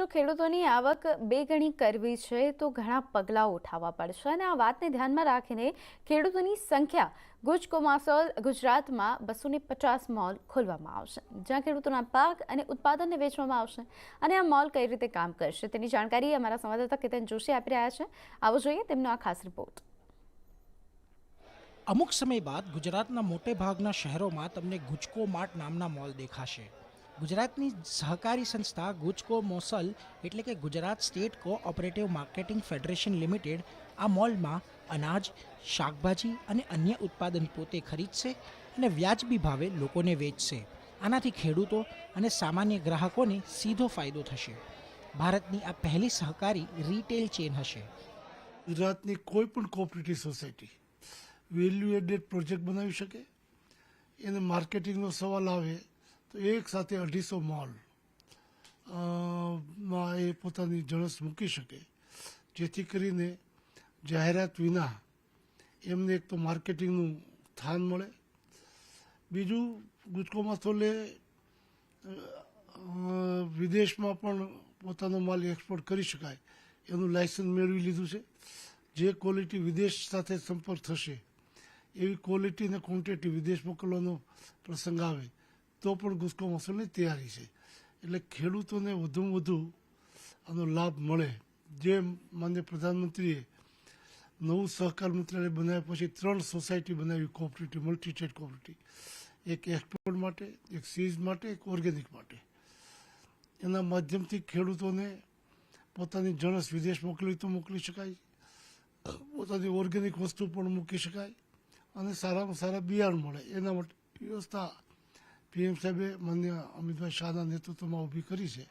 જો ખેડૂતોની આવક બે ગણી કરવી છે તો ઘણા પગલાં ઉઠાવવા પડશે અને આ વાતને ધ્યાનમાં રાખીને ખેડૂતોની સંખ્યા ગુજકોમાસોલ ગુજરાતમાં 250 મોલ ખોલવામાં આવશે, જ્યાં ખેડૂતોના પાક અને ઉત્પાદનને વેચવામાં આવશે. અને આ મોલ કઈ રીતે કામ કરશે તેની જાણકારી અમારા સંવાદદાતા કેતન જોશી આપી રહ્યા છે. આવો જોઈએ તેમનો આ ખાસ રિપોર્ટ. અમુક સમય બાદ ગુજરાતના મોટે ભાગના શહેરોમાં તમને ગુજકો માર્ટ નામના મોલ દેખાશે. ગુજરાતની સહકારી સંસ્થા ગુજકો મોસલ એટલે કે Gujarat state cooperative marketing federation limited આ મોલમાં અનાજ, શાકભાજી અને અન્ય ઉત્પાદન પોતે ખરીદશે અને વ્યાજબી ભાવે લોકોને વેચશે. આનાથી ખેડૂતો અને સામાન્ય ગ્રાહકોને સીધો ફાયદો થશે. ભારતની આ પહેલી સહકારી રિટેલ ચેન હશે. ગુજરાતની કોઈ પણ cooperative society value added project બનાવી શકે. એને માર્કેટિંગનો સવાલ આવે તો એક સાથે 250 મોલ માં એ પોતાની જણસ મૂકી શકે, જેથી કરીને જાહેરાત વિના એમને એક તો માર્કેટિંગનું સ્થાન મળે. બીજું, ગુજકો માસોલે વિદેશમાં પણ પોતાનો માલ એક્સપોર્ટ કરી શકાય એનું લાયસન્સ મેળવી લીધું છે. જે ક્વોલિટી વિદેશ સાથે સંપર્ક થશે એવી ક્વોલિટી અને ક્વોન્ટિટી વિદેશ મોકલવાનો પ્રસંગ આવે તો પણ ગુજકો માસોલની તૈયારી છે. એટલે ખેડૂતોને વધુમાં વધુ આનો લાભ મળે. જે માનનીય પ્રધાનમંત્રીએ નવું સહકાર મંત્રાલય બનાવ્યા પછી 3 સોસાયટી બનાવી કોઓપરેટિવ, મલ્ટી સ્ટેટ કોઓપરેટિવ, એક એક્સપોર્ટ માટે, એક સીઝ માટે, એક ઓર્ગેનિક માટે. એના માધ્યમથી ખેડૂતોને પોતાની જણસ વિદેશ મોકલવી તો મોકલી શકાય, પોતાની ઓર્ગેનિક વસ્તુ પણ મૂકી શકાય અને સારામાં સારા બિયારણ મળે. એના માટે વ્યવસ્થા પીએમ સાહેબે માન્ય અમિતભાઈ શાહના નેતૃત્વમાં ઊભી કરી છે.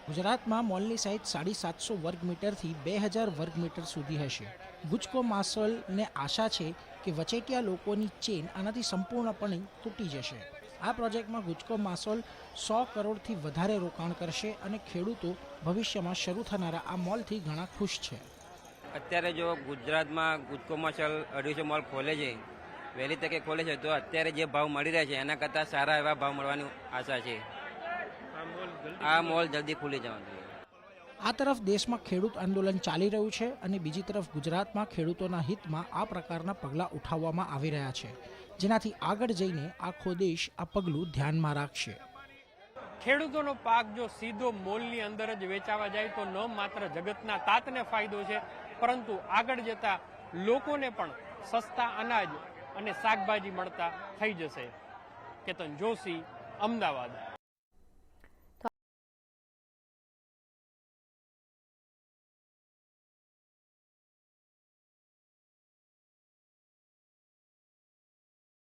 ગુજરાતમાં મોલની સાઇઝ 750 વર્ગ મીટરથી 2000 વર્ગ મીટર સુધી હશે. ગુજકો માસોલને આશા છે કે વચેટિયા લોકોની ચેન આનાથી સંપૂર્ણપણે તૂટી જશે. આ પ્રોજેક્ટમાં ગુજકો માસોલ 100 કરોડથી વધારે રોકાણ કરશે અને ખેડૂતો ભવિષ્યમાં શરૂ થનારા આ મોલથી ઘણા ખુશ છે. અત્યારે જો ગુજરાતમાં ગુજકો માસોલ 250 મોલ ખોલે છે, વહેલી તકે ખોલે છે, તો અત્યારે જે ભાવ મળી રહ્યા છે એના કરતાં સારા એવા ભાવ મળવાની આશા છે. આ મોલ જલ્દી ખુલી જવાનું છે. આ તરફ દેશમાં ખેડૂત આંદોલન ચાલી રહ્યું છે અને બીજી તરફ ગુજરાતમાં ખેડૂતોના હિતમાં આ પ્રકારના પગલાં ઉઠાવવામાં આવી રહ્યા છે, જેનાથી આગળ જઈને આખો દેશ આ પગલું ધ્યાનમાં રાખશે. ખેડૂતોનો પાક જો સીધો મોલની અંદર જ વેચાવા જાય તો ન માત્ર જગતના તાતને ફાયદો છે, પરંતુ આગળ જતા લોકોને પણ સસ્તા અનાજ અને શાકભાજી મળતા થઈ જશે. કેતન જોશી, અમદાવાદ.